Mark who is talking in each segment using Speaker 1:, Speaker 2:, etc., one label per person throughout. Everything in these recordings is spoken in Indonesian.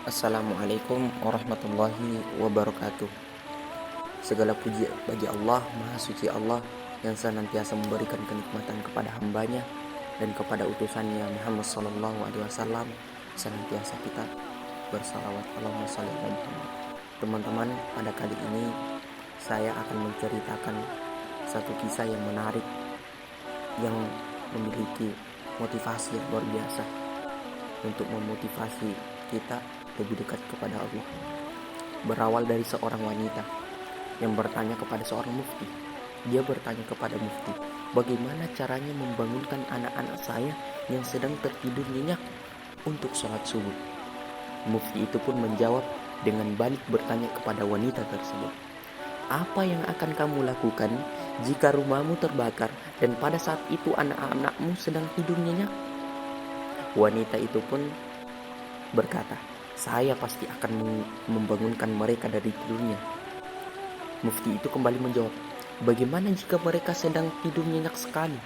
Speaker 1: Assalamualaikum warahmatullahi wabarakatuh. Segala puji bagi Allah, Maha Suci Allah, yang senantiasa memberikan kenikmatan kepada hambanya dan kepada utusannya Muhammad Sallallahu Alaihi Wasallam. Senantiasa kita bersalawat Allahumma shalli ala Muhammad. Teman-teman, pada kali ini saya akan menceritakan satu kisah yang menarik, yang memiliki motivasi yang luar biasa untuk memotivasi kita lebih dekat kepada Allah. Berawal dari seorang wanita yang bertanya kepada seorang mufti. Dia bertanya kepada mufti, bagaimana caranya membangunkan anak-anak saya yang sedang tertidur nyenyak untuk sholat subuh. Mufti itu pun menjawab dengan balik bertanya kepada wanita tersebut, apa yang akan kamu lakukan jika rumahmu terbakar dan pada saat itu anak-anakmu sedang tidur nyenyak? Wanita itu pun berkata, saya pasti akan membangunkan mereka dari tidurnya. Mufti itu kembali menjawab, bagaimana jika mereka sedang tidur nyenyak sekali?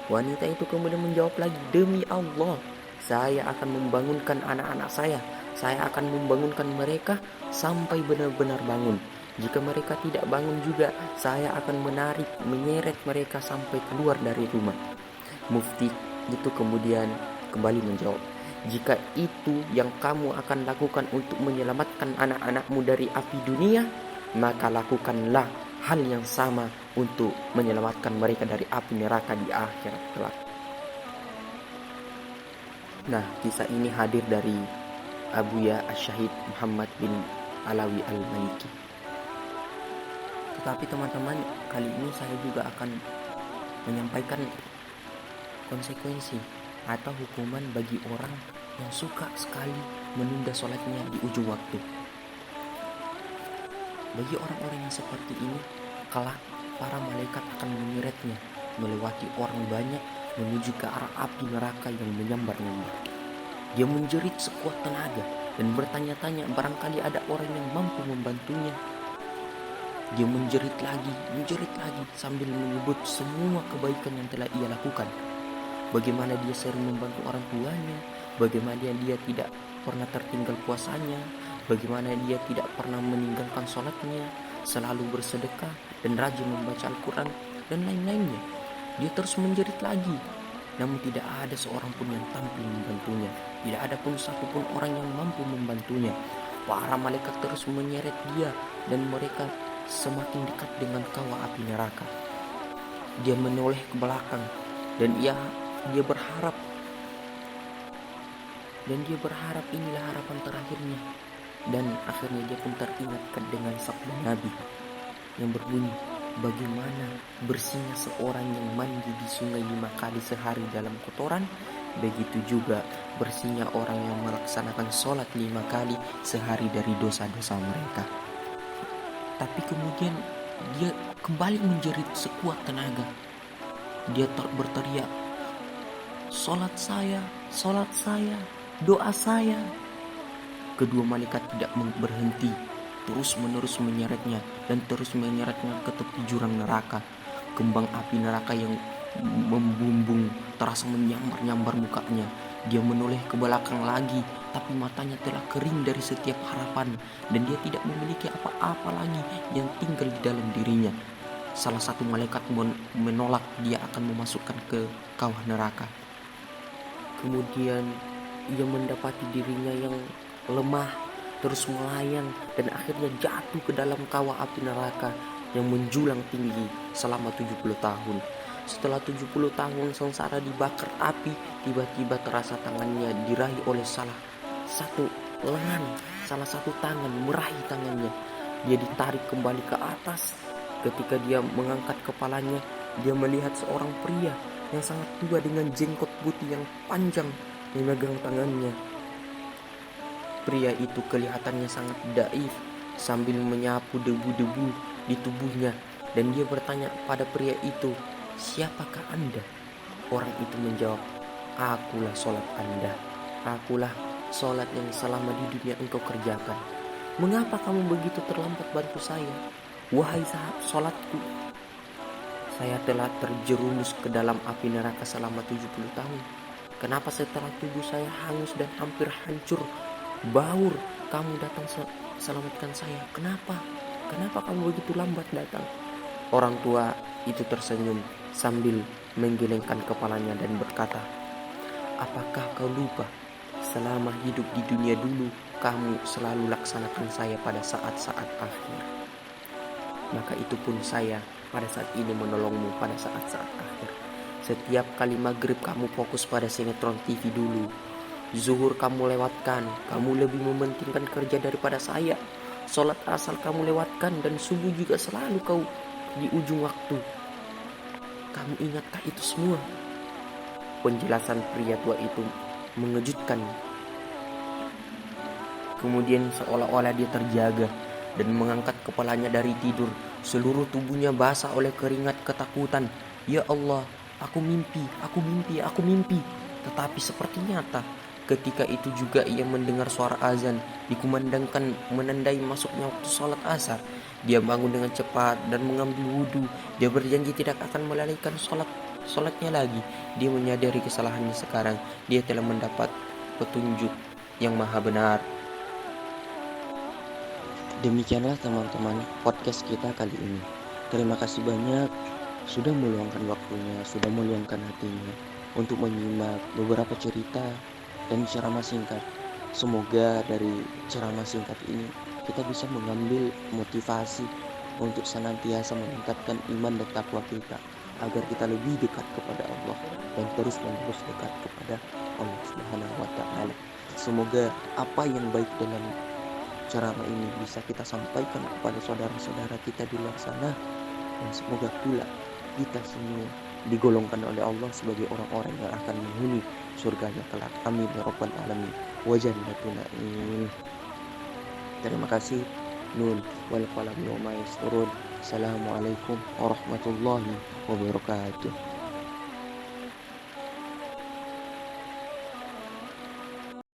Speaker 1: Wanita itu kemudian menjawab lagi, demi Allah, saya akan membangunkan anak-anak saya. Saya akan membangunkan mereka sampai benar-benar bangun. Jika mereka tidak bangun juga, saya akan menyeret mereka sampai keluar dari rumah. Mufti itu kemudian kembali menjawab, jika itu yang kamu akan lakukan untuk menyelamatkan anak-anakmu dari api dunia, maka lakukanlah hal yang sama untuk menyelamatkan mereka dari api neraka di akhirat kelak. Nah, kisah ini hadir dari Abuya Asyahid Muhammad bin Alawi Al-Maliki. Tetapi teman-teman, kali ini saya juga akan menyampaikan konsekuensi atau hukuman bagi orang yang suka sekali menunda sholatnya di ujung waktu. Bagi orang-orang yang seperti ini, kelak para malaikat akan menyeretnya melewati orang banyak menuju ke arah api neraka yang menyambar-nyambar. Dia menjerit sekuat tenaga dan bertanya-tanya barangkali ada orang yang mampu membantunya. Dia menjerit lagi sambil menyebut semua kebaikan yang telah ia lakukan. Bagaimana dia sering membantu orang tuanya, bagaimana dia tidak pernah tertinggal puasanya, bagaimana dia tidak pernah meninggalkan sholatnya, selalu bersedekah dan rajin membaca Al-Quran dan lain-lainnya. Dia terus menjerit lagi, namun tidak ada seorang pun yang tampil membantunya. Tidak ada pun satu pun orang yang mampu membantunya. Para malaikat terus menyeret dia dan mereka semakin dekat dengan kawah api neraka. Dia menoleh ke belakang dan dia berharap inilah harapan terakhirnya. Dan akhirnya dia pun teringatkan dengan sabda Nabi yang berbunyi, bagaimana bersihnya seorang yang mandi di sungai 5 kali sehari dalam kotoran, begitu juga bersihnya orang yang melaksanakan sholat 5 kali sehari dari dosa-dosa mereka. Tapi kemudian dia kembali menjerit sekuat tenaga. Dia berteriak, sholat saya, doa saya. Kedua malaikat tidak berhenti, terus-menerus menyeretnya dan terus menyeretnya ke tepi jurang neraka. Kembang api neraka yang membumbung terasa menyambar-nyambar mukanya. Dia menoleh ke belakang lagi, tapi matanya telah kering dari setiap harapan dan dia tidak memiliki apa-apa lagi yang tinggal di dalam dirinya. Salah satu malaikat menolak dia akan memasukkan ke kawah neraka. Kemudian ia mendapati dirinya yang lemah, terus melayang dan akhirnya jatuh ke dalam kawah api neraka yang menjulang tinggi selama 70 tahun. Setelah 70 tahun sengsara dibakar api, tiba-tiba terasa tangannya diraih oleh salah satu tangan meraih tangannya. Dia ditarik kembali ke atas. Ketika dia mengangkat kepalanya, dia melihat seorang pria yang sangat tua dengan jenggot putih yang panjang memegang tangannya. Pria itu kelihatannya sangat dhaif sambil menyapu debu-debu di tubuhnya, dan dia bertanya pada pria itu, siapakah Anda? Orang itu menjawab, akulah sholat Anda. Akulah sholat yang selama di dunia engkau kerjakan. Mengapa kamu begitu terlambat bantu saya? Wahai sholatku, saya telah terjerumus ke dalam api neraka selama 70 tahun. Kenapa setelah tubuh saya hangus dan hampir hancur, Baur, kamu datang selamatkan saya. Kenapa? Kenapa kamu begitu lambat datang? Orang tua itu tersenyum sambil menggelengkan kepalanya dan berkata, apakah kau lupa? Selama hidup di dunia dulu, kamu selalu laksanakan saya pada saat-saat akhir. Maka itu pun saya pada saat ini menolongmu pada saat-saat akhir. Setiap kali maghrib kamu fokus pada sinetron TV dulu. Zuhur kamu lewatkan, kamu lebih mementingkan kerja daripada saya. Sholat asar kamu lewatkan dan subuh juga selalu kau di ujung waktu. Kamu ingatkah itu semua? Penjelasan pria tua itu mengejutkan. Kemudian seolah-olah dia terjaga dan mengangkat kepalanya dari tidur. Seluruh tubuhnya basah oleh keringat ketakutan. Ya Allah, aku mimpi, aku mimpi, aku mimpi. Tetapi seperti nyata, ketika itu juga ia mendengar suara azan dikumandangkan menandai masuknya waktu sholat asar. Dia bangun dengan cepat dan mengambil wudhu. Dia berjanji tidak akan melalaikan sholatnya lagi. Dia menyadari kesalahannya sekarang. Dia telah mendapat petunjuk yang maha benar. Demikianlah teman-teman podcast kita kali ini. Terima kasih banyak sudah meluangkan waktunya, sudah meluangkan hatinya untuk menyimak beberapa cerita dan ceramah singkat. Semoga dari ceramah singkat ini kita bisa mengambil motivasi untuk senantiasa meningkatkan iman dan takwa kita agar kita lebih dekat kepada Allah dan terus-menerus dekat kepada Allah Subhanahu wa taala. Semoga apa yang baik dalam ceramah ini bisa kita sampaikan kepada saudara-saudara kita di luar sana, dan semoga pula kita semua digolongkan oleh Allah sebagai orang-orang yang akan menghuni surganya kelak. Amin ya rabbal alamin wa jannatun na'im. Terima kasih. Nun wal qalam wa ma yasturun. Assalamualaikum warahmatullahi wabarakatuh.